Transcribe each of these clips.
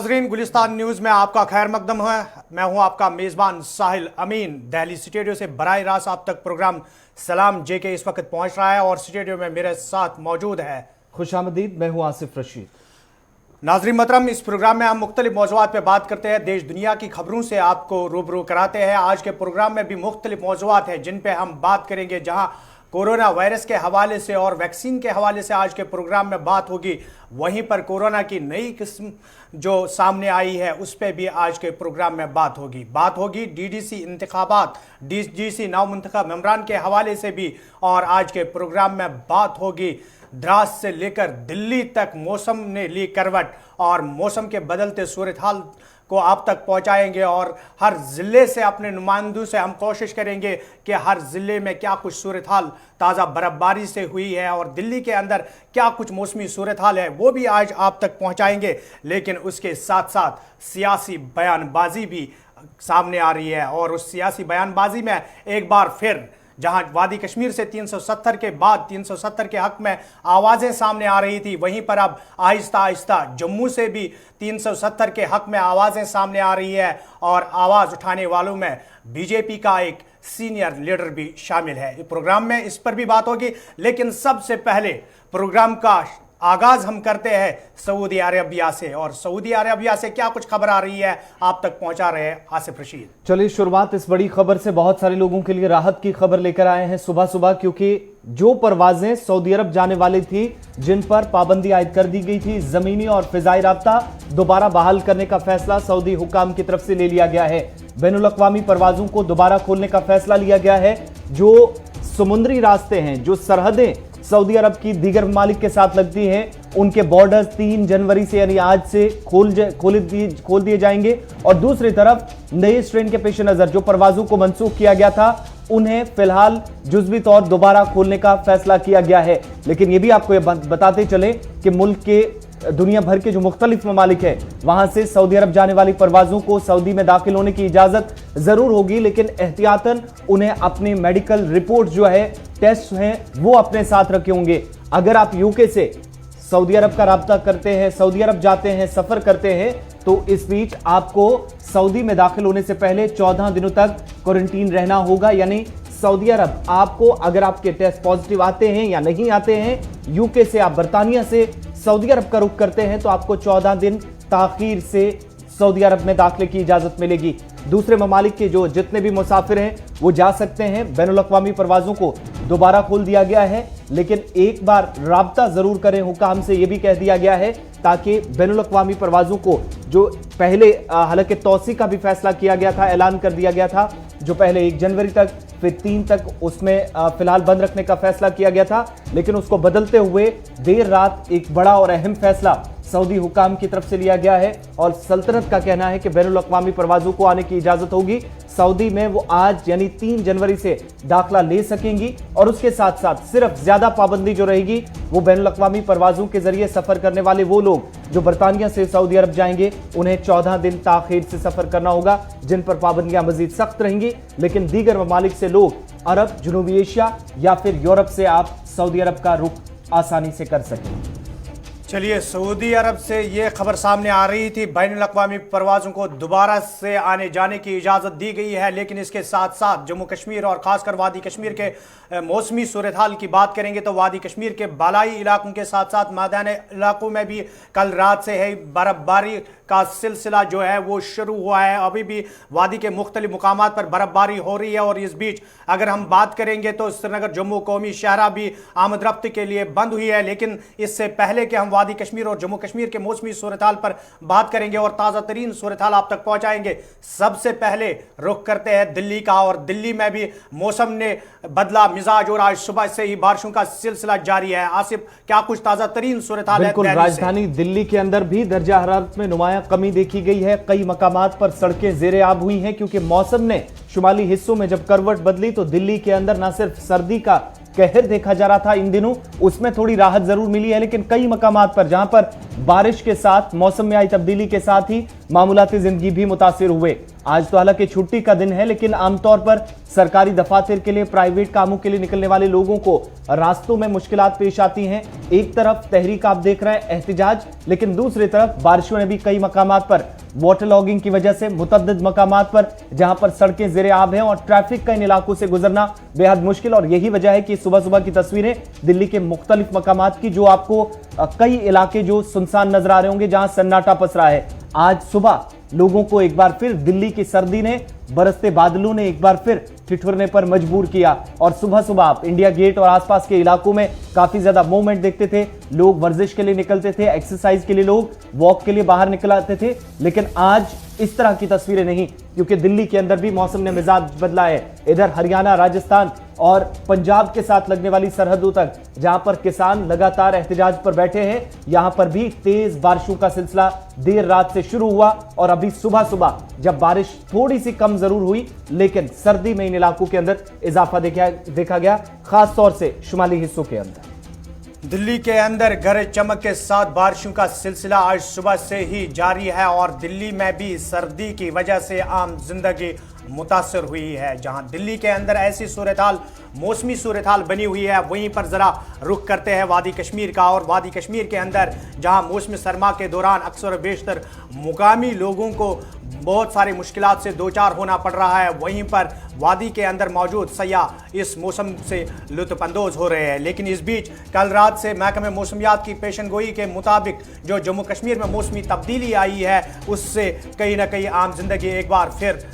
नाज़रीन, गुलिस्तान न्यूज़ में आपका खैर मकदम है। मैं हूं आपका मेज़बान साहिल अमीन। दिल्ली स्टूडियो से बराह रास्त आप तक प्रोग्राम सलाम जेके इस वक्त पहुंच रहा है और स्टूडियो में मेरे साथ मौजूद है खुशामदीद, मैं हूं आसिफ रशीद। नाज़रीन मोहतरम, इस प्रोग्राम में हम मुख्तलिफ मौज़ूआत पर बात करते हैं, देश दुनिया की खबरों से आपको रूबरू कराते हैं। आज के प्रोग्राम में भी मुख्तलिफ मौज़ूआत हैं जिन पर हम बात करेंगे, जहाँ कोरोना वायरस के हवाले से और वैक्सीन के हवाले से आज के प्रोग्राम में बात होगी। वहीं पर कोरोना की नई किस्म जो सामने आई है उस पर भी आज के प्रोग्राम में बात होगी डीडीसी इंतखाबात, डीडीसी नाव मुंतखब मेंबरान के हवाले से भी। और आज के प्रोग्राम में बात होगी द्रास से लेकर दिल्ली तक मौसम ने ली करवट और मौसम के बदलते सूरत हाल को आप तक पहुंचाएंगे और हर ज़िले से अपने नुमाइंदों से हम कोशिश करेंगे कि हर ज़िले में क्या कुछ सूरत हाल ताज़ा बर्फ़बारी से हुई है और दिल्ली के अंदर क्या कुछ मौसमी सूरत हाल है वो भी आज आप तक पहुंचाएंगे। लेकिन उसके साथ साथ सियासी बयानबाजी भी सामने आ रही है और उस सियासी बयानबाजी में एक बार फिर जहां वादी कश्मीर से 370 के बाद 370 के हक में आवाज़ें सामने आ रही थी, वहीं पर अब आहिस्ता आहिस्ता जम्मू से भी 370 के हक में आवाज़ें सामने आ रही है और आवाज़ उठाने वालों में बीजेपी का एक सीनियर लीडर भी शामिल है। प्रोग्राम में इस पर भी बात होगी, लेकिन सबसे पहले प्रोग्राम का आगाज हम करते हैं सऊदी अरेबिया से और सऊदी अरेबिया से क्या कुछ खबर आ रही है आप तक पहुंचा रहे हैं आसिफ रशीद। चलिए शुरुआत इस बड़ी खबर से। बहुत सारे लोगों के लिए राहत की खबर लेकर आए हैं सुबह सुबह, क्योंकि जो परवाजें सऊदी अरब जाने वाली थी जिन पर पाबंदी आयद कर दी गई थी, जमीनी और फिजाई राब्ता दोबारा बहाल करने का फैसला सऊदी हुकाम की तरफ से ले लिया गया है। बैनुल अक़वामी परवाजों को दोबारा खोलने का फैसला लिया गया है। जो समुद्री रास्ते हैं, जो सरहदें सऊदी अरब की दीगर ममालिक के साथ लगती हैं, उनके बॉर्डर्स 3 जनवरी से यानी आज से खोल दिए जाएंगे। और दूसरी तरफ नए स्ट्रेन के पेश नजर जो परवाजों को मंसूख किया गया था उन्हें फिलहाल जुज़वी तौर दोबारा खोलने का फैसला किया गया है। लेकिन यह भी आपको बताते चले कि मुल्क के दुनिया भर के जो मुख्तलिफ ममालिक है वहां से सऊदी अरब जाने वाली परवाजों को सऊदी में दाखिल होने की इजाजत जरूर होगी, लेकिन एहतियातन उन्हें अपनी मेडिकल रिपोर्ट जो है, टेस्ट हैं, वो अपने साथ रखे होंगे। अगर आप यूके से सऊदी अरब का राब्ता करते हैं, सऊदी अरब जाते हैं, सफर करते हैं, तो इस बीच आपको सऊदी में दाखिल होने से पहले 14 दिनों तक क्वारंटीन रहना होगा। यानी सऊदी अरब आपको, अगर आपके टेस्ट पॉजिटिव आते हैं या नहीं आते हैं, यूके से आप बरतानिया से सऊदी अरब का रुख करते हैं, तो आपको 14 दिन ताखीर से सऊदी अरब में दाखिले की इजाजत मिलेगी। दूसरे ममालिक के जो जितने भी मुसाफिर हैं वो जा सकते हैं। बैनुल अक़वामी परवाजों को दोबारा खोल दिया गया है, लेकिन एक बार राब्ता जरूर करें, हुकाम से यह भी कह दिया गया है, ताकि बैनुल अक़वामी परवाजों को जो पहले हालांकि तौसी का भी फैसला किया गया था, ऐलान कर दिया गया था, जो पहले 1 जनवरी तक फिर 3 तक उसमें फिलहाल बंद रखने का फैसला किया गया था, लेकिन उसको बदलते हुए देर रात एक बड़ा और अहम फैसला सऊदी हुकाम की तरफ से लिया गया है और सल्तनत का कहना है कि बैनुल अक़वामी परवाजों को आने की इजाजत होगी। सऊदी में वो आज यानी 3 जनवरी से दाखिला ले सकेंगी और उसके साथ साथ सिर्फ ज्यादा पाबंदी जो रहेगी वो बैनुल अक़वामी परवाजों के जरिए सफर करने वाले वो लोग जो बरतानिया से सऊदी अरब जाएंगे उन्हें 14 दिन ताखीर से सफर करना होगा, जिन पर पाबंदियां मजीद सख्त रहेंगी। लेकिन दीगर ममालिक से लोग अरब, जनूबी एशिया या फिर यूरोप से आप सऊदी अरब का रुख आसानी से कर सकें। चलिए, सऊदी अरब से ये खबर सामने आ रही थी, बैनुल अक़वामी परवाज़ों को दोबारा से आने जाने की इजाज़त दी गई है। लेकिन इसके साथ साथ जम्मू कश्मीर और ख़ासकर वादी कश्मीर के मौसमी सूरत हाल की बात करेंगे तो वादी कश्मीर के बालाई इलाकों के साथ साथ मैदानी इलाकों में भी कल रात से है बर्फ़बारी का सिलसिला जो है वो शुरू हुआ है। अभी भी वादी के मुख्तलिफ मुकामात पर बर्फ़बारी हो रही है और इस बीच अगर हम बात करेंगे तो श्रीनगर जम्मू कौमी शहरा भी आमद रफ्त के लिए बंद हुई है। लेकिन इससे पहले कि हम वादी कश्मीर और जम्मू कश्मीर के मौसमी सूरत हाल पर बात करेंगे और ताज़ा तरीन सूरत हाल आप तक पहुंचाएंगे, सबसे पहले रुख करते हैं दिल्ली का। और दिल्ली में भी मौसम ने बदला मिजाज और आज सुबह से ही बारिशों का सिलसिला जारी है। आसिफ, क्या कुछ ताज़ा तरीन सूरत हाल है? बिल्कुल, राजधानी दिल्ली के अंदर भी दर्जा हरारत में नुमाया कमी देखी गई है। कई मकामात पर सड़कें ज़ेरे आब हुई हैं, क्योंकि मौसम ने शुमाली हिस्सों में जब करवट बदली तो दिल्ली के अंदर न सिर्फ सर्दी का कहर देखा जा रहा था इन दिनों, उसमें थोड़ी राहत जरूर मिली है, लेकिन कई मकामात पर जहां पर बारिश के साथ मौसम में आई तब्दीली के साथ ही मामूलाती जिंदगी भी मुतासिर हुए। आज तो हालांकि छुट्टी का दिन है, लेकिन आमतौर पर सरकारी दफातर के लिए, प्राइवेट कामों के लिए निकलने वाले लोगों को रास्तों में मुश्किलात पेश आती हैं। एक तरफ तहरीक आप देख रहे हैं, एहतिजाज, लेकिन दूसरी तरफ बारिशों ने भी कई मकामात पर वाटर लॉगिंग की वजह से मुतअद्दिद मकामात पर जहां पर सड़कें ज़ेरे आब हैं और ट्रैफिक का इन इलाकों से गुजरना बेहद मुश्किल। और यही वजह है कि सुबह सुबह की तस्वीरें दिल्ली के मुख्तलिफ मकामात की, जो आपको कई इलाके जो सुनसान नजर आ रहे होंगे, जहां सन्नाटा पसरा है। आज सुबह लोगों को एक बार फिर दिल्ली की सर्दी ने, बरसते बादलों ने एक बार फिर ठिठुरने पर मजबूर किया। और सुबह सुबह आप इंडिया गेट और आसपास के इलाकों में काफी ज्यादा मूवमेंट देखते थे। लोग वर्जिश के लिए निकलते थे, एक्सरसाइज के लिए लोग वॉक के लिए बाहर निकल आते थे। लेकिन आज इस तरह की तस्वीरें नहीं, क्योंकि दिल्ली के अंदर भी मौसम ने मिजाज बदला है। इधर हरियाणा, राजस्थान और पंजाब के साथ लगने वाली सरहदों तक, जहां पर किसान लगातार एहतजाज पर बैठे हैं, यहां पर भी तेज बारिशों का सिलसिला देर रात से शुरू हुआ। और अभी सुबह सुबह जब बारिश थोड़ी सी कम जरूर हुई, लेकिन सर्दी में इन इलाकों के अंदर इजाफा देखा गया, खास तौर से शुमाली हिस्सों के अंदर। दिल्ली के अंदर गरज चमक के साथ बारिशों का सिलसिला आज सुबह से ही जारी है और दिल्ली में भी सर्दी की वजह से आम जिंदगी मुतासर हुई है। जहां दिल्ली के अंदर ऐसी सूरत-हाल, मौसमी सूरत-हाल बनी हुई है, वहीं पर ज़रा रुख करते हैं वादी कश्मीर का। और वादी कश्मीर के अंदर जहां मौसमी सरमा के दौरान अक्सर बेशतर मुकामी लोगों को बहुत सारी मुश्किलात से दो चार होना पड़ रहा है, वहीं पर वादी के अंदर मौजूद सयाह इस मौसम से लुत्फ़अंदोज़ हो रहे हैं। लेकिन इस बीच कल रात से महकमे मौसमियात की पेशनगोई के मुताबिक जो जम्मू कश्मीर में मौसमी तब्दीली आई है, उससे कहीं ना कहीं आम जिंदगी एक बार फिर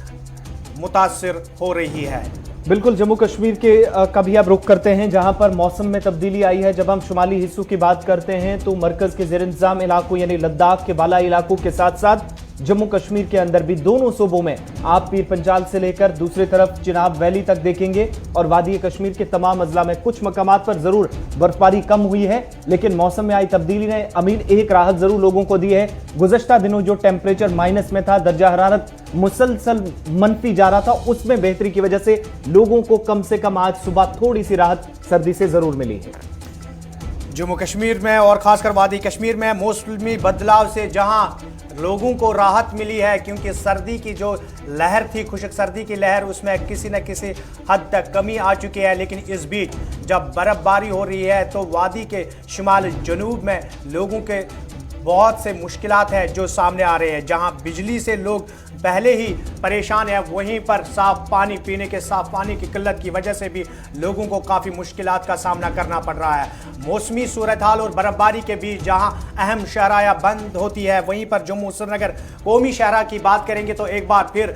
मुतासिर हो रही है। बिल्कुल, जम्मू कश्मीर के कभी अब रुख करते हैं जहां पर मौसम में तब्दीली आई है। जब हम शुमाली हिस्सों की बात करते हैं तो मरकज के ज़ेर इंतज़ाम इलाकों यानी लद्दाख के बाला इलाकों के साथ साथ जम्मू कश्मीर के अंदर भी दोनों सूबों में आप पीर पंजाल से लेकर दूसरी तरफ चिनाब वैली तक देखेंगे। और वादी कश्मीर के तमाम अजला में कुछ मकामात पर जरूर बर्फबारी कम हुई है, लेकिन मौसम में आई तब्दीली ने अमीन एक राहत जरूर लोगों को दी है। गुज़श्ता दिनों जो टेम्परेचर माइनस में था, दर्जा हरारत मुसलसल मनफी जा रहा था, उसमें बेहतरी की वजह से लोगों को कम से कम आज सुबह थोड़ी सी राहत सर्दी से जरूर मिली है। जम्मू कश्मीर में और खासकर वादी कश्मीर में मौसमी बदलाव से जहां लोगों को राहत मिली है, क्योंकि सर्दी की जो लहर थी, खुशक सर्दी की लहर, उसमें किसी न किसी हद तक कमी आ चुकी है। लेकिन इस बीच जब बर्फबारी हो रही है तो वादी के शुमाल जनूब में लोगों के बहुत से मुश्किलात हैं जो सामने आ रहे हैं। जहां बिजली से लोग पहले ही परेशान है, वहीं पर साफ पानी, पीने के साफ पानी की किल्लत की वजह से भी लोगों को काफ़ी मुश्किलात का सामना करना पड़ रहा है। मौसमी सूरत हाल और बर्फबारी के बीच जहां अहम शहराया बंद होती है, वहीं पर जम्मू श्रीनगर कौमी शहरा की बात करेंगे तो एक बार फिर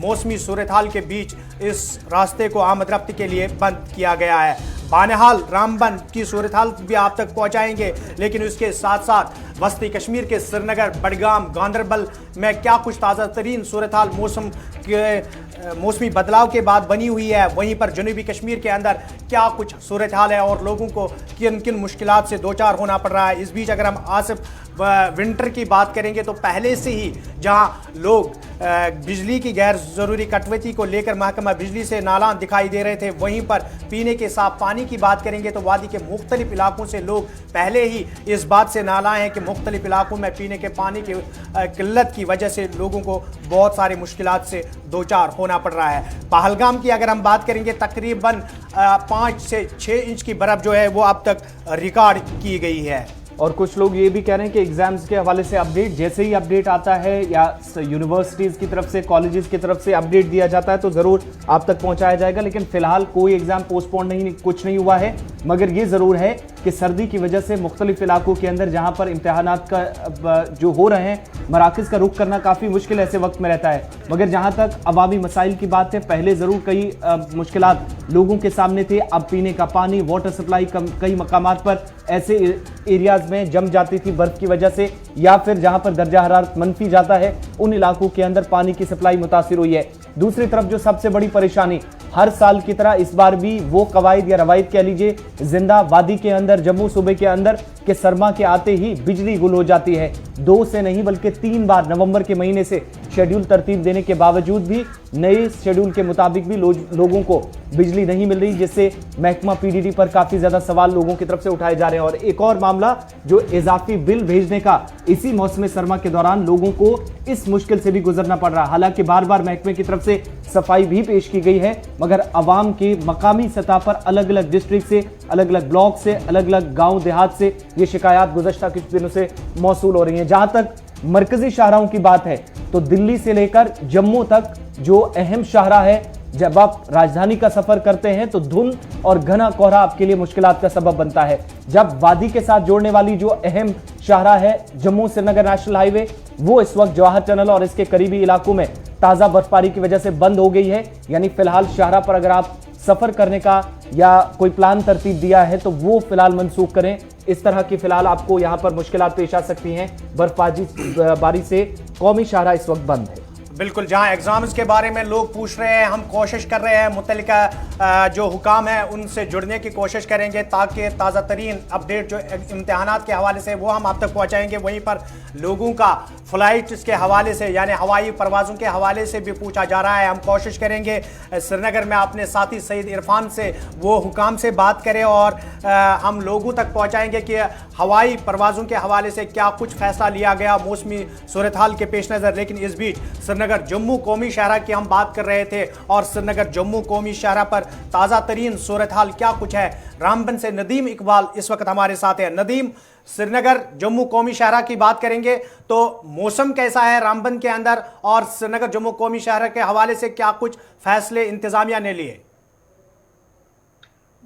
मौसमी सूरत हाल के बीच इस रास्ते को आमद रफ्त के लिए बंद किया गया है। बानहाल रामबन की सूरत हाल भी आप तक पहुंचाएंगे, लेकिन उसके साथ साथ वस्ती कश्मीर के श्रीनगर, बडगाम, गांदरबल में क्या कुछ ताज़ा तरीन सूरत हाल मौसम के मौसमी बदलाव के बाद बनी हुई है, वहीं पर जनूबी कश्मीर के अंदर क्या कुछ सूरत हाल है और लोगों को किन किन मुश्किलात से दो चार होना पड़ रहा है। इस बीच अगर हम आसिफ विंटर की बात करेंगे तो पहले से ही जहां लोग बिजली की गैर ज़रूरी कटौती को लेकर महकमा बिजली से नालान दिखाई दे रहे थे, वहीं पर पीने के साफ पानी की बात करेंगे तो वादी के मुख्तलिफ इलाकों से लोग पहले ही इस बात से नालां हैं कि मुख्तलिफ इलाकों में पीने के पानी की किल्लत की वजह से लोगों को बहुत सारी मुश्किलात से दो चार होना पड़ रहा है। पहलगाम की अगर हम बात करेंगे, तकरीबन 5 से 6 इंच की बर्फ़ जो है वो अब तक रिकॉर्ड की गई है। और कुछ लोग ये भी कह रहे हैं कि एग्जाम्स के हवाले से अपडेट, जैसे ही अपडेट आता है या यूनिवर्सिटीज़ की तरफ से, कॉलेजेस की तरफ से अपडेट दिया जाता है तो ज़रूर आप तक पहुंचाया जाएगा। लेकिन फिलहाल कोई एग्ज़ाम पोस्टपोन कुछ नहीं हुआ है, मगर ये ज़रूर है कि सर्दी की वजह से मुख्तलिफ इलाकों के अंदर जहां पर इम्तहानात का जो हो रहे हैं, मराकज़ का रुख करना काफ़ी मुश्किल ऐसे वक्त में रहता है। मगर जहां तक अवामी मसाइल की बात है, पहले ज़रूर कई मुश्किलात लोगों के सामने थे। अब पीने का पानी, वाटर सप्लाई कई मकामात पर ऐसे एरियाज़ में जम जाती थी बर्फ़ की वजह से, या फिर जहां पर दर्जा हरारत मनफी जाता है उन इलाकों के अंदर पानी की सप्लाई मुतासिर हुई है। दूसरी तरफ जो सबसे बड़ी परेशानी, हर साल की तरह इस बार भी वो कवायद या रवायत कह लीजिए जिंदा, वादी के अंदर, जम्मू सूबे के अंदर के सरमा के आते ही बिजली गुल हो जाती है। 2 से नहीं बल्कि 3 बार नवंबर के महीने से शेड्यूल तरतीब देने के बावजूद भी नए शेड्यूल के मुताबिक भी लोगों को बिजली नहीं मिल रही, जिससे महकमा पीडीडी पर काफी ज्यादा सवाल लोगों की तरफ से उठाए जा रहे हैं। और एक और मामला जो इजाफी बिल भेजने का, इसी मौसम सरमा के दौरान लोगों को इस मुश्किल से भी गुजरना पड़ रहा। हालांकि बार बार महकमे की तरफ से सफाई भी पेश की गई है, मगर अवाम के मकामी सतह पर अलग अलग डिस्ट्रिक्ट से, अलग अलग ब्लॉक से, अलग अलग गांव देहात से ये शिकायत गुज़श्ता कुछ दिनों से मौसूल हो रही हैं। जहां तक मरकजी शाहराहों की बात है तो दिल्ली से लेकर जम्मू तक जो अहम शाहरा है, जब आप राजधानी का सफर करते हैं तो धुंध और घना कोहरा आपके लिए मुश्किलात का सबब बनता है। जब वादी के साथ जोड़ने वाली जो अहम शाहरा है जम्मू श्रीनगर नेशनल हाईवे, वो इस वक्त जवाहर टनल और इसके करीबी इलाकों में ताजा बर्फबारी की वजह से बंद हो गई है। यानी फिलहाल शाहरा पर अगर आप सफर करने का या कोई प्लान तरतीब दिया है तो वो फिलहाल मंसूख करें। इस तरह की फिलहाल आपको यहां पर मुश्किलात पेश आ सकती हैं। बर्फबारी से कौमी शाहरा इस वक्त बंद है। बिल्कुल, जहां एग्जाम्स के बारे में लोग पूछ रहे हैं, हम कोशिश कर रहे हैं मुतल्लिका जो हुकाम है उनसे जुड़ने की कोशिश करेंगे ताकि ताज़ा तरीन अपडेट जो इम्तिहानात के हवाले से वो हम आप तक पहुंचाएंगे। वहीं पर लोगों का फ़्लाइट्स के हवाले से यानी हवाई परवाज़ों के हवाले से भी पूछा जा रहा है। हम कोशिश करेंगे श्रीनगर में अपने साथी सईद इरफान से वो हुकाम से बात करें और हम लोगों तक पहुँचाएँगे कि हवाई परवाज़ों के हवाले से क्या कुछ फ़ैसला लिया गया मौसमी सूरत हाल के पेश नज़र। लेकिन इस बीच श्रीनगर जम्मू कौमी शहरा की हम बात कर रहे थे और श्रीनगर जम्मू कौमी शहरा पर ताज़ा तरीन सूरत हाल क्या कुछ है। रामबन से नदीम इकबाल इस वक्त हमारे साथ है। नदीम, श्रीनगर जम्मू कौमी शहरा की बात करेंगे तो मौसम कैसा है रामबन के अंदर और श्रीनगर जम्मू कौमी शहरा के हवाले से क्या कुछ फैसले इंतजामिया ने लिए?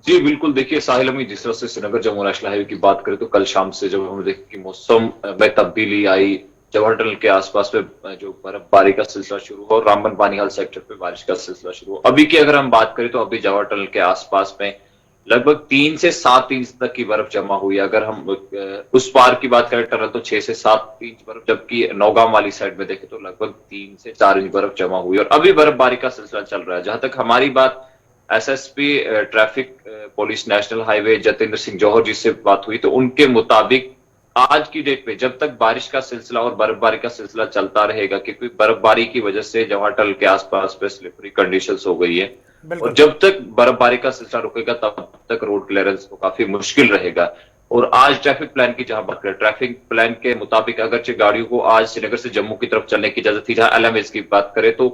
जी बिल्कुल, देखिए साहिल अमीन, जिस तरह से श्रीनगर जम्मू नेशनल हाईवे की बात करें तो कल शाम से जब हम देखें कि मौसम में तब्दीली आई, जवाहर टनल के आसपास पे जो बर्फबारी का सिलसिला शुरू हुआ और रामबन पानीहाल सेक्टर पे बारिश का सिलसिला शुरू हुआ। अभी की अगर हम बात करें तो अभी जवाहर टनल के आसपास में लगभग 3 से 7 इंच तक की बर्फ जमा हुई है। अगर हम उस पार की बात करें टनल तो 6 से 7 इंच बर्फ, जबकि नौगांव वाली साइड में देखें तो लगभग 3 से 4 इंच बर्फ जमा हुई और अभी बर्फबारी का सिलसिला चल रहा है। जहां तक हमारी बात SSP traffic police national highway Jatendra Singh Johar ji से बात हुई तो उनके मुताबिक आज की डेट पे जब तक बारिश का सिलसिला और बर्फबारी का सिलसिला चलता रहेगा, क्योंकि बर्फबारी की वजह से जवाहर टनल के आसपास पे स्लिपरी कंडीशंस हो गई है और जब तक बर्फबारी का सिलसिला रुकेगा तब तक रोड क्लियरेंस को काफी मुश्किल रहेगा। और आज ट्रैफिक प्लान की जहां बात करें, ट्रैफिक प्लान के मुताबिक अगरचे गाड़ियों को आज श्रीनगर से जम्मू की तरफ चलने की इजाजत थी, जहां एलएमएस की बात करें तो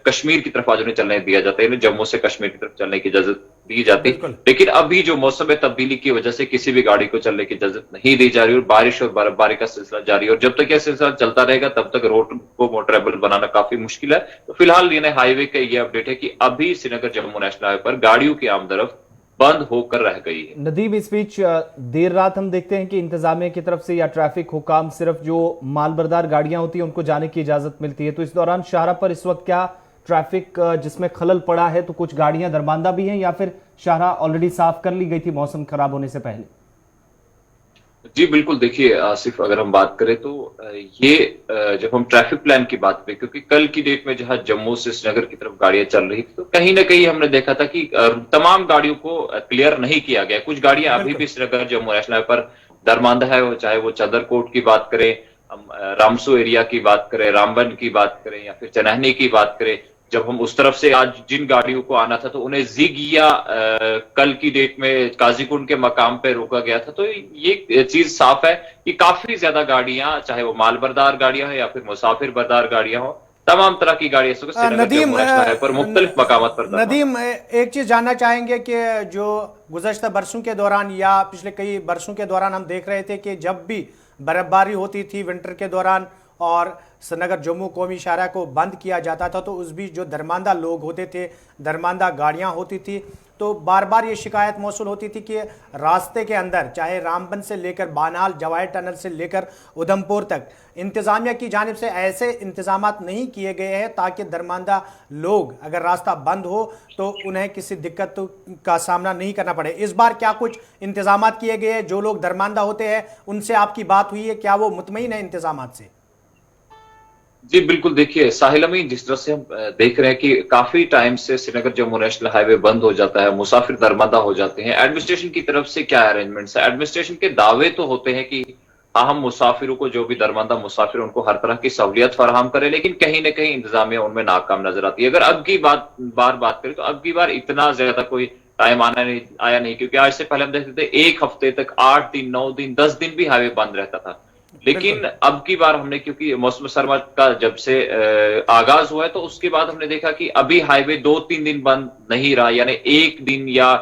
कश्मीर की तरफ आज उन्हें चलने दिया जाता है, जम्मू से कश्मीर की तरफ चलने की इजाजत दी जाती। लेकिन अभी जो मौसम में तब्दीली की वजह से किसी भी गाड़ी को चलने की इजाजत नहीं दी जा रही और बारिश और बर्फबारी का सिलसिला जारी है और जब तक यह सिलसिला चलता रहेगा तब तक रोड को मोटरेबल बनाना काफी मुश्किल है। तो फिलहाल ये हाईवे का ये अपडेट है कि अभी श्रीनगर जम्मू नेशनल हाईवे पर गाड़ियों की आमदरफ बंद होकर रह गई है। नदीम, इस बीच देर रात हम देखते हैं कि इंतजामिया की तरफ से या ट्रैफिक हुकाम सिर्फ जो मालबरदार गाड़ियां होती हैं उनको जाने की इजाजत मिलती है, तो इस दौरान शाहरा पर इस वक्त क्या ट्रैफिक जिसमें खलल पड़ा है, तो कुछ गाड़ियां दरमांदा भी हैं या फिर शाहरा ऑलरेडी साफ कर ली गई थी मौसम खराब होने से पहले? जी बिल्कुल, देखिए आसिफ, अगर हम बात करें तो ये जब हम ट्रैफिक प्लान की बात पे, क्योंकि कल की डेट में जहां जम्मू से श्रीनगर की तरफ गाड़ियां चल रही थी तो कहीं ना कहीं हमने देखा था कि तमाम गाड़ियों को क्लियर नहीं किया गया। कुछ गाड़ियां अभी भी श्रीनगर जम्मू नेशनल हाईवे पर दरमांदा है, चाहे वो चदरकोट की बात करें, हम रामसू एरिया की बात करें, रामबन की बात करें या फिर चनहनी की बात करें। जब हम उस तरफ से आज जिन गाड़ियों को आना था तो उन्हें जिग या कल की डेट में काजीकुंड के मकाम पे रोका गया था। तो ये चीज साफ है कि काफी ज्यादा गाड़ियां, चाहे वो मालबरदार गाड़ियां हो या फिर मुसाफिर बरदार गाड़ियां हो, तमाम तरह की गाड़ियां नदीम पर मुख्तलिफ मकामात पर। नदीम, एक चीज जानना चाहेंगे कि जो गुज़श्ता बरसों के दौरान या पिछले कई बरसों के दौरान हम देख रहे थे कि जब भी बर्फबारी होती थी विंटर के दौरान और श्रीनगर जम्मू कौमी शहरा को बंद किया जाता था तो उस बीच जो दरमांदा लोग होते थे, दरमांदा गाड़ियां होती थी, तो बार बार ये शिकायत मौसूल होती थी कि रास्ते के अंदर चाहे रामबन से लेकर बानाल, जवाहर टनल से लेकर उधमपुर तक इंतज़ामिया की जानिब से ऐसे इंतजामात नहीं किए गए हैं ताकि दरमांदा लोग अगर रास्ता बंद हो तो उन्हें किसी दिक्कत का सामना नहीं करना पड़े। इस बार क्या कुछ इंतजामात किए गए हैं? जो लोग दरमांदा होते हैं उनसे आपकी बात हुई है, क्या वो मुतमईन है इंतजामात से? जी बिल्कुल, देखिए साहिल अमीन, जिस तरह से हम देख रहे हैं कि काफी टाइम से श्रीनगर जम्मू नेशनल हाईवे बंद हो जाता है, मुसाफिर दरमांदा हो जाते हैं। एडमिनिस्ट्रेशन की तरफ से क्या अरेंजमेंट्स है? एडमिनिस्ट्रेशन के दावे तो होते हैं कि हम मुसाफिरों को, जो भी दरमानदा मुसाफिर, उनको हर तरह की सहूलियत फराहम करें, लेकिन कहीं ना कहीं इंतजामिया उनमें नाकाम नजर आती है। अगर अब की बात करें तो अब की बार इतना ज्यादा कोई टाइम आया नहीं, क्योंकि आज से पहले हम देखते थे एक हफ्ते तक 8 दिन, 9 दिन, 10 दिन भी हाईवे बंद रहता था। लेकिन अब की बार हमने, क्योंकि मौसम सरमा का जब से आगाज हुआ है, तो उसके बाद हमने देखा कि अभी हाईवे 2-3 दिन बंद नहीं रहा, यानी एक दिन या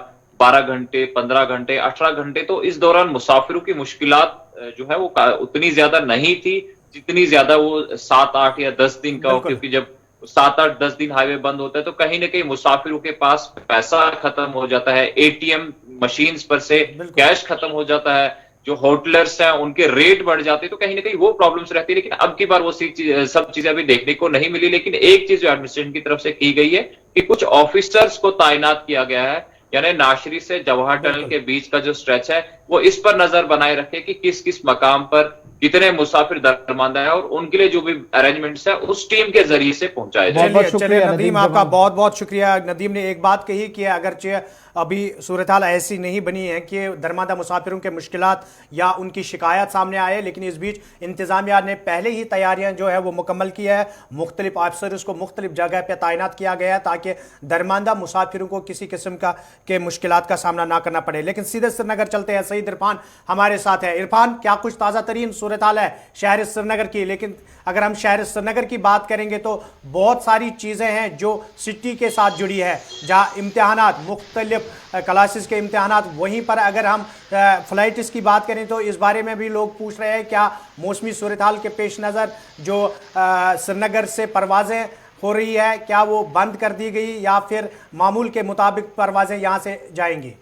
12 घंटे, 15 घंटे, 18 घंटे। तो इस दौरान मुसाफिरों की मुश्किलात जो है वो उतनी ज्यादा नहीं थी जितनी ज्यादा वो 7, 8 या 10 दिन का हो, क्योंकि जब 7, 8, 10 दिन हाईवे बंद होता है तो कहीं ना कहीं मुसाफिरों के पास पैसा खत्म हो जाता है, एटीएम मशीन्स पर से कैश खत्म हो जाता है, जो होटलर्स हैं उनके रेट बढ़ जाते हैं, तो कहीं ना कहीं वो प्रॉब्लम्स रहती है। लेकिन अब की बार वो सब चीजें अभी देखने को नहीं मिली। लेकिन एक चीज जो एडमिनिस्ट्रेशन की तरफ से की गई है कि कुछ ऑफिसर्स को तैनात किया गया है, यानी नाशरी से जवाहर टनल के बीच का जो स्ट्रेच है वो इस पर नजर बनाए रखे कि किस किस मकाम पर कितने मुसाफिर दरमानदा है, और उनके लिए जो भी अरेंजमेंट्स है उस टीम के जरिए से पहुंचाए जाए। चलिए नदीम, आपका बहुत बहुत शुक्रिया। नदीम ने एक बात कही कि अगरचे अभी सूरत हाल ऐसी नहीं बनी है कि दरमानदा मुसाफिरों के मुश्किलात या उनकी शिकायत सामने आए, लेकिन इस बीच इंतजामिया ने पहले ही तैयारियां जो है वो मुकम्मल की है। मुख्तलिफ अफसर्स को मुख्तलिफ जगह पर तैनात किया गया है ताकि दरमानदा मुसाफिरों को किसी किस्म के मुश्किलात का सामना ना करना पड़े। लेकिन सीधे श्रीनगर चलते हैं, सईद इरफान हमारे साथ है। इरफान, क्या कुछ ताज़ा तरीन सूरत हाल है शहर श्रीनगर की? लेकिन अगर हम शहर श्रीनगर की बात करेंगे तो बहुत सारी चीज़ें हैं जो सिटी के साथ जुड़ी है, जहाँ इम्तिहानात, मुख्तलिफ क्लासेस के इम्तिहानात, वहीं पर अगर हम फ़्लाइट्स की बात करें तो इस बारे में भी लोग पूछ रहे हैं क्या मौसमी सूरत हाल के पेश नज़र जो श्रीनगर से परवाज़ें हो रही है क्या वो बंद कर दी गई या फिर मामूल के मुताबिक परवाज़ें यहाँ से जाएंगी?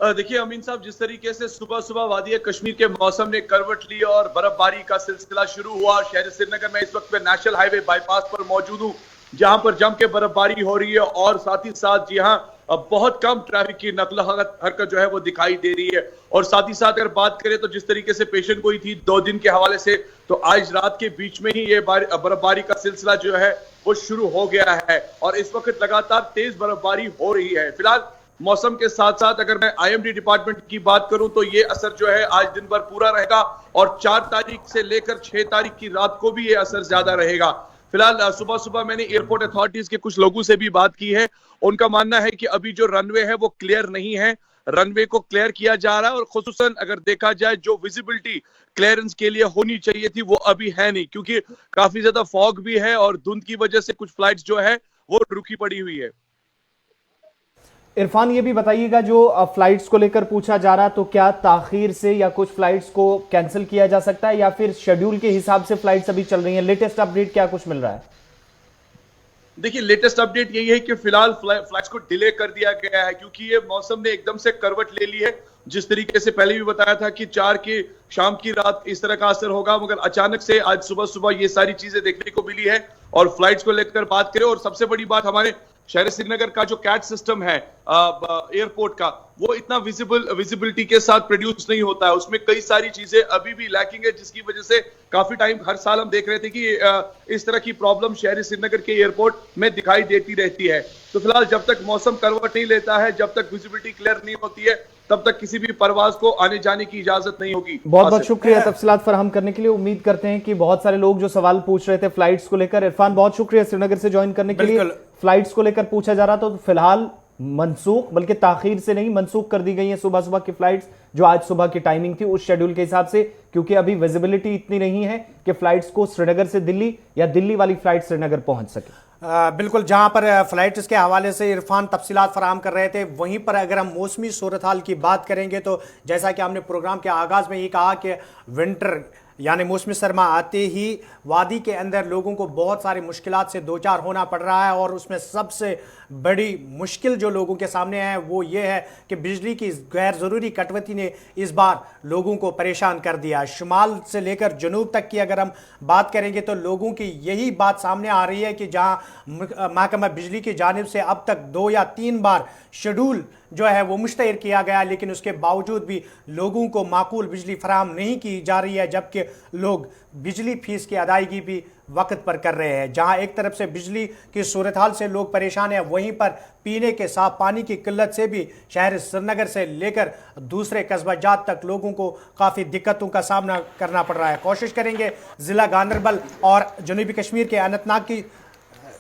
देखिए अमीन साहब, जिस तरीके से सुबह सुबह वादी कश्मीर के मौसम ने करवट ली और बर्फबारी का सिलसिला शुरू हुआ, शहर श्रीनगर में इस वक्त मैं नेशनल हाईवे बाईपास पर मौजूद हूं, जहां पर जम के बर्फबारी हो रही है और साथ ही साथ जी हां बहुत कम ट्रैफिक की नकल हरकत जो है वो दिखाई दे रही है। और साथ ही साथ अगर बात करें तो जिस तरीके से पेशन गोई थी 2 दिन के हवाले से, तो आज रात के बीच में ही ये बर्फबारी का सिलसिला जो है वो शुरू हो गया है और इस वक्त लगातार तेज बर्फबारी हो रही है। फिलहाल मौसम के साथ साथ अगर मैं आईएमडी डिपार्टमेंट की बात करूं तो ये असर जो है आज दिन भर पूरा रहेगा और 4 तारीख से लेकर 6 तारीख की रात को भी ये असर ज्यादा रहेगा। फिलहाल सुबह सुबह मैंने एयरपोर्ट अथॉरिटीज के कुछ लोगों से भी बात की है, उनका मानना है कि अभी जो रनवे है वो क्लियर नहीं है, रनवे को क्लियर किया जा रहा है और खुसूसन अगर देखा जाए जो विजिबिलिटी क्लियरेंस के लिए होनी चाहिए थी वो अभी है नहीं, क्योंकि काफी ज्यादा फॉग भी है और धुंध की वजह से कुछ फ्लाइट्स जो है वो रुकी पड़ी हुई है। इरफान, ये भी बताइएगा जो फ्लाइट्स को लेकर पूछा जा रहा, तो क्या ताखीर से या कुछ फ्लाइट्स को कैंसिल किया जा सकता है या फिर शेड्यूल के हिसाब से फ्लाइट्स अभी चल रही हैं? लेटेस्ट अपडेट क्या कुछ मिल रहा है? देखिए लेटेस्ट अपडेट यही है कि फिलहाल फ्लाइट्स को डिले कर दिया गया है, क्योंकि ये मौसम ने एकदम से करवट ले ली है। जिस तरीके से पहले भी बताया था कि 4 की शाम की रात इस तरह का असर होगा, मगर अचानक से आज सुबह सुबह ये सारी चीजें देखने को मिली है। और फ्लाइट्स को लेकर बात करें और सबसे बड़ी बात, हमारे शहर श्रीनगर का जो कैट सिस्टम है एयरपोर्ट का, वो इतना विजिबिलिटी के साथ प्रोड्यूस नहीं होता है, उसमें कई सारी चीजें अभी भी लैकिंग है, जिसकी वजह से काफी टाइम हर साल हम देख रहे थे कि इस तरह की प्रॉब्लम शहर श्रीनगर के एयरपोर्ट में दिखाई देती रहती है। तो फिलहाल जब तक मौसम करवट नहीं लेता है, जब तक विजिबिलिटी क्लियर नहीं होती है, तब तक किसी भी परवाज को आने जाने की इजाजत नहीं होगी। बहुत बहुत शुक्रिया तफसीलात फराहम करने के लिए। उम्मीद करते हैं कि बहुत सारे लोग जो सवाल पूछ रहे थे फ्लाइट्स को लेकर, इरफान बहुत शुक्रिया श्रीनगर से ज्वाइन करने के लिए। फ्लाइट्स को लेकर पूछा जा रहा था, तो फिलहाल मनसूख, बल्कि ताखीर से नहीं मनसूख कर दी गई है सुबह सुबह की फ्लाइट्स, जो आज सुबह की टाइमिंग थी उस शेड्यूल के हिसाब से, क्योंकि अभी विजिबिलिटी इतनी नहीं है कि फ्लाइट्स को श्रीनगर से दिल्ली या दिल्ली वाली फ्लाइट श्रीनगर पहुंच सके। बिल्कुल, जहां पर फ्लाइट्स के हवाले से इरफान तफसीलात फराहम कर रहे थे, वहीं पर अगर हम मौसमी सूरत हाल की बात करेंगे तो जैसा कि हमने प्रोग्राम के आगाज़ में ही कहा कि विंटर यानी मौसमी सरमा आते ही वादी के अंदर लोगों को बहुत सारी मुश्किलात से दो चार होना पड़ रहा है और उसमें सबसे बड़ी मुश्किल जो लोगों के सामने है वो ये है कि बिजली की गैर ज़रूरी कटौती ने इस बार लोगों को परेशान कर दिया। शुमाल से लेकर जनूब तक की अगर हम बात करेंगे तो लोगों की यही बात सामने आ रही है कि जहां महकमा बिजली की जानिब से अब तक 2 या 3 बार शेड्यूल जो है वो मुश्तहिर किया गया, लेकिन उसके बावजूद भी लोगों को माकूल बिजली फराहम नहीं की जा रही है, जबकि लोग बिजली फीस की अदायगी भी वक्त पर कर रहे हैं। जहां एक तरफ से बिजली की सूरत हाल से लोग परेशान हैं, वहीं पर पीने के साफ पानी की किल्लत से भी शहर श्रीनगर से लेकर दूसरे कस्बा जात तक लोगों को काफ़ी दिक्कतों का सामना करना पड़ रहा है। कोशिश करेंगे ज़िला गांदरबल और जनूबी कश्मीर के अनंतनाग की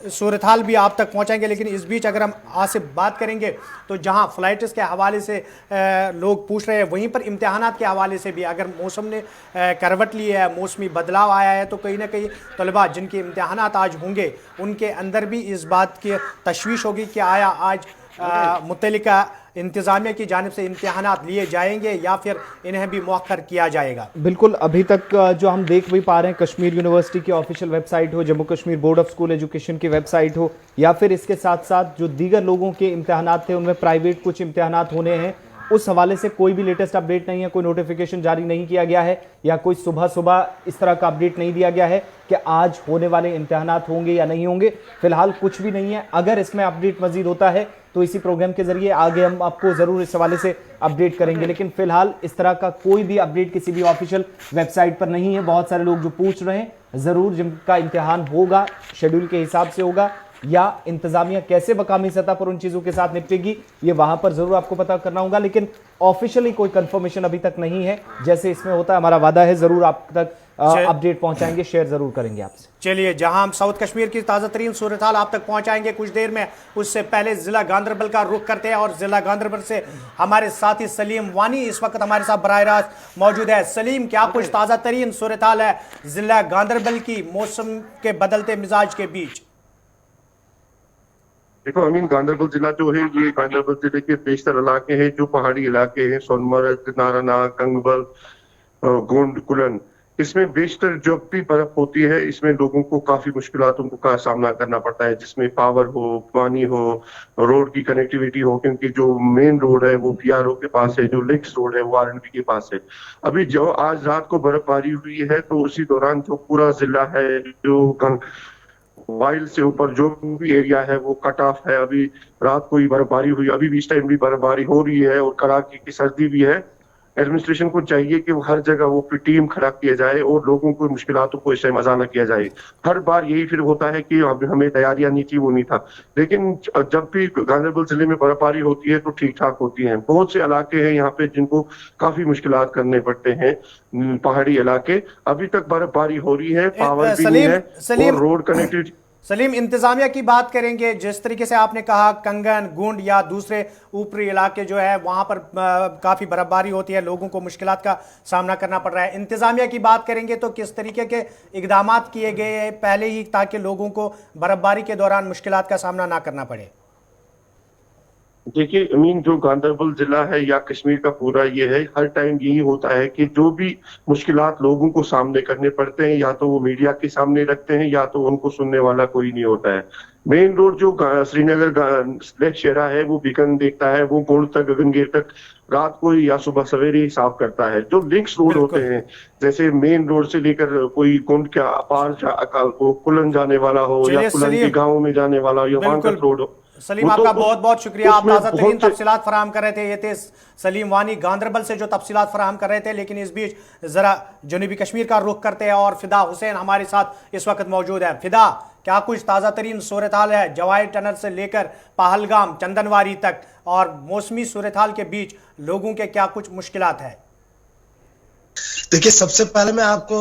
सूरत हाल भी आप तक पहुंचाएंगे, लेकिन इस बीच अगर हम आज से बात करेंगे तो जहां फ्लाइट्स के हवाले से लोग पूछ रहे हैं, वहीं पर इम्तिहानात के हवाले से भी अगर मौसम ने करवट ली है, मौसमी बदलाव आया है, तो कहीं ना कहीं तलबा जिनके इम्तिहानात आज होंगे उनके अंदर भी इस बात की तशवीश होगी कि आया आज मुतल्लिका इंतजामिया की जानिब से इम्तिहानात लिए जाएंगे या फिर इन्हें भी मौखर किया जाएगा। बिल्कुल, अभी तक जो हम देख भी पा रहे हैं, कश्मीर यूनिवर्सिटी की ऑफिशियल वेबसाइट हो, Jammu Kashmir board of school education की वेबसाइट हो, या फिर इसके साथ साथ जो दीगर लोगों के इम्तिहानात थे उनमें प्राइवेट कुछ इम्तिहानात होने हैं, उस हवाले से कोई भी लेटेस्ट अपडेट नहीं है, कोई नोटिफिकेशन जारी नहीं किया गया है या कोई सुबह सुबह इस तरह का अपडेट नहीं दिया गया है कि आज होने वाले इम्तिहानात होंगे या नहीं होंगे। फिलहाल कुछ भी नहीं है। अगर इसमें अपडेट मजीद होता है तो इसी प्रोग्राम के जरिए आगे हम आपको जरूर इस हवाले से अपडेट करेंगे, लेकिन फिलहाल इस तरह का कोई भी अपडेट किसी भी ऑफिशियल वेबसाइट पर नहीं है। बहुत सारे लोग जो पूछ रहे हैं, जरूर जिनका इम्तिहान होगा शेड्यूल के हिसाब से होगा या इंतजामिया कैसे मकामी सतह पर उन चीजों के साथ निपटेगी, ये वहां पर जरूर आपको पता करना होगा, लेकिन ऑफिशियली कोई कंफर्मेशन अभी तक नहीं है। जैसे इसमें होता है, हमारा वादा है, जरूर आप तक अपडेट पहुंचाएंगे, शेयर जरूर करेंगे आपसे। चलिए, जहां हम साउथ कश्मीर की ताज़ा तरीन सूरत हाल आप तक पहुंचाएंगे कुछ देर में, उससे पहले जिला गांदरबल का रुख करते हैं और जिला गांदरबल से हमारे साथी सलीम वानी इस वक्त हमारे साथ बराह रास्त मौजूद है। सलीम, क्या कुछ ताज़ा तरीन सूरत हाल है जिला गांदरबल की मौसम के बदलते मिजाज के बीच? देखो अमीन, गांदरबल जिला जो है ये गांदरबल जिले के बेशतर इलाके हैं जो पहाड़ी इलाके हैं, सोनमर्ग, नारानाग, कंगबल, गोंड, कुलन, इसमें बेशतर जब भी बर्फ होती है इसमें लोगों को काफी मुश्किलातों का सामना करना पड़ता है, जिसमें पावर हो, पानी हो, रोड की कनेक्टिविटी हो, क्योंकि जो मेन रोड है वो PRO के पास है, जो लिंक्स रोड है वो RNB के पास है। अभी जो आज रात को बर्फबारी हुई है तो उसी दौरान जो पूरा जिला है, जो वाइल से ऊपर जो भी एरिया है वो कट ऑफ है। अभी रात को ही बर्फबारी हुई, अभी भी इस टाइम भी बर्फबारी हो रही है और कड़ाके की सर्दी भी है। एडमिनिस्ट्रेशन को चाहिए कि वो हर जगह वो टीम खड़ा किया जाए और लोगों को मुश्किलातों को इस टाइम अजाना किया जाए। हर बार यही फिर होता है कि हमें तैयारियां नहीं थी, वो नहीं था, लेकिन जब भी गांदरबल जिले में बर्फबारी होती है तो ठीक ठाक होती है। बहुत से इलाके हैं यहाँ पे जिनको काफी मुश्किलात करने पड़ते हैं, पहाड़ी इलाके। अभी तक बर्फबारी हो रही है, पावर भी नहीं है और रोड कनेक्टिविटी। सलीम, इंतजामिया की बात करेंगे, जिस तरीके से आपने कहा कंगन, गुंड या दूसरे ऊपरी इलाके जो है वहां पर काफ़ी बर्फबारी होती है, लोगों को मुश्किलात का सामना करना पड़ रहा है। इंतजामिया की बात करेंगे तो किस तरीके के इकदामात किए गए हैं पहले ही ताकि लोगों को बर्फबारी के दौरान मुश्किलात का सामना ना करना पड़े? देखिए अमीन, जो गांदरबल जिला है या कश्मीर का पूरा ये है, हर टाइम यही होता है कि जो भी मुश्किलात लोगों को सामने करने पड़ते हैं या तो वो मीडिया के सामने रखते हैं या तो उनको सुनने वाला कोई नहीं होता है। मेन रोड जो श्रीनगर शेरा है वो बीकन देखता है, वो गोंड तक, गगनगीर तक रात को या सुबह सवेरे ही साफ करता है। जो लिंक्स रोड होते हैं, जैसे मेन रोड से लेकर कोई गोंड के अपार को कुलन जाने वाला हो या कुलन के गाँव में जाने वाला हो या वांगट रोड हो। सलीम, आपका बहुत बहुत शुक्रिया, आप ताज़ा तरीन तफसीलात फराहम कर रहे थे। ये थे सलीम वानी गांदरबल से जो तफसीलात फराहम कर रहे थे। लेकिन इस बीच जरा जनूबी कश्मीर का रुख करते हैं और फिदा हुसैन हमारे साथ इस वक्त मौजूद है। फिदा, क्या कुछ ताज़ा तरीन सूरत हाल है जवाहिर टनल से लेकर पहलगाम, चंदनवारी तक, और मौसमी सूरत हाल के बीच लोगों के क्या कुछ मुश्किलात है? देखिए, सबसे पहले मैं आपको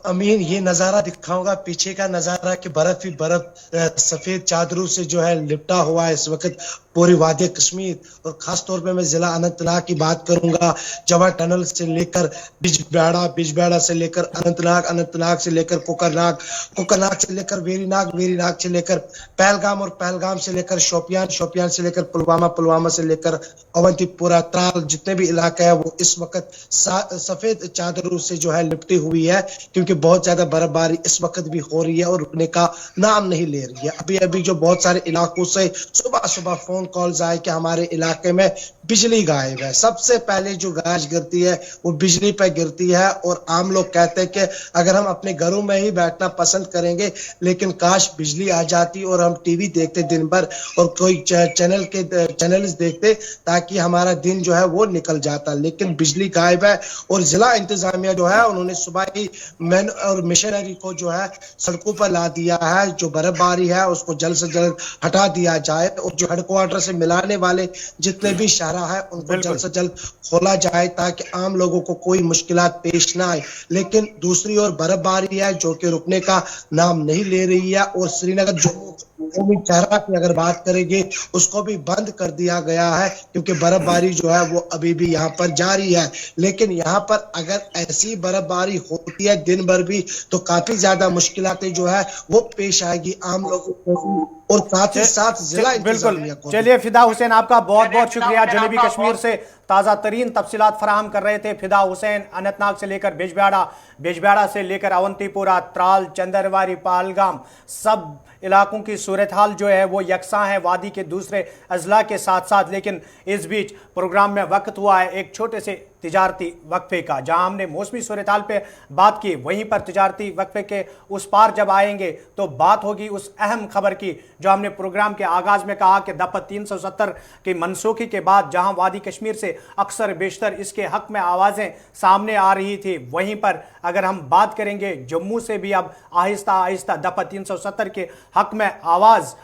अमीन ये नजारा दिखाऊंगा, पीछे का नजारा कि बर्फ ही बर्फ सफेद चादरों से जो है लिपटा हुआ है इस वक्त पूरी वादी कश्मीर, और खास तौर पे मैं जिला अनंतनाग की बात करूंगा। जवाहर टनल से लेकर बिजबेड़ा से लेकर अनंतनाग, अनंतनाग से लेकर कोकरनाग, कोकरनाग से लेकर वेरीनाग, वेरीनाग से लेकर पहलगाम, और पहलगाम से लेकर शोपियान, शोपियान से लेकर पुलवामा, पुलवामा से लेकर अवंतीपुरा, त्राल, जितने भी इलाके हैं वो इस वक्त सफेद चादरों से जो है लिपटी हुई है, क्योंकि बहुत ज्यादा बर्फबारी इस वक्त भी हो रही है और रुकने का नाम नहीं ले रही है। अभी अभी जो बहुत सारे इलाकों से सुबह सुबह फोन फोन कॉल्स आए कि हमारे इलाके में बिजली गायब है। सबसे पहले जो गाज गिरती है वो बिजली पे गिरती है, और आम लोग कहते हैं कि अगर हम अपने घरों में ही बैठना पसंद करेंगे, लेकिन काश बिजली आ जाती और हम टीवी देखते दिन भर और कोई चैनल्स देखते ताकि हमारा दिन जो है वो निकल जाता। लेकिन बिजली गायब है, और जिला इंतजामिया जो है उन्होंने सुबह ही मैन और मिशनरी को जो है सड़कों पर ला दिया है। जो बर्फबारी है उसको जल्द से जल्द हटा दिया जाए, और जो हेडक्वार्टर से मिलाने वाले जितने भी शाहरा है उनको जल्द से जल्द खोला जाए ताकि आम लोगों को कोई मुश्किलात पेश ना आए। लेकिन दूसरी ओर बर्फबारी है जो कि रुकने का नाम नहीं ले रही है, और श्रीनगर जो चेहरा की अगर बात करेंगे उसको भी बंद कर दिया गया है, क्योंकि बर्फबारी जो है वो अभी भी यहाँ पर जारी है। लेकिन यहाँ पर अगर ऐसी बर्फबारी होती है दिन भर भी, तो काफी ज्यादा मुश्किलातें जो है वो पेश आएगी आम लोगों को, और साथ ही साथ जिला इंतजामिया को। चलिए फिदा हुसैन, आपका बहुत बहुत शुक्रिया। जनूबी कश्मीर से ताज़ा तरीन तफसीलात फराहम कर रहे थे फिदा हुसैन। अनंतनाग से लेकर बिजबिहाड़ा से लेकर अवंतीपुरा, त्राल, चंदरवारी, पहलगाम, सब इलाकों की सूरत हाल जो है वो यकसा है वादी के दूसरे अजला के साथ साथ। लेकिन इस बीच प्रोग्राम में वक्त हुआ है एक छोटे से तिजारती वक्फे का, जहां हमने मौसमी सूरत हाल पे बात की। वहीं पर तिजारती वक्फे के उस पार जब आएंगे तो बात होगी उस अहम खबर की जो हमने प्रोग्राम के आगाज में कहा कि दफा 370 की मनसूखी के बाद जहां वादी कश्मीर से अक्सर बेशतर इसके हक में आवाज़ें सामने आ रही थी, वहीं पर अगर हम बात करेंगे जम्मू से भी अब आहिस्ता आहिस्ता दफा 370 के हक में आवाज़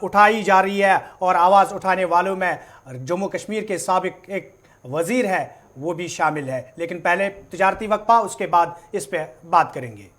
उठाई जा रही है, और आवाज़ उठाने वालों में जम्मू कश्मीर के साबिक एक वजीर है वो भी शामिल है। लेकिन पहले तिजारती वक्फा, उसके बाद इस पे बात करेंगे।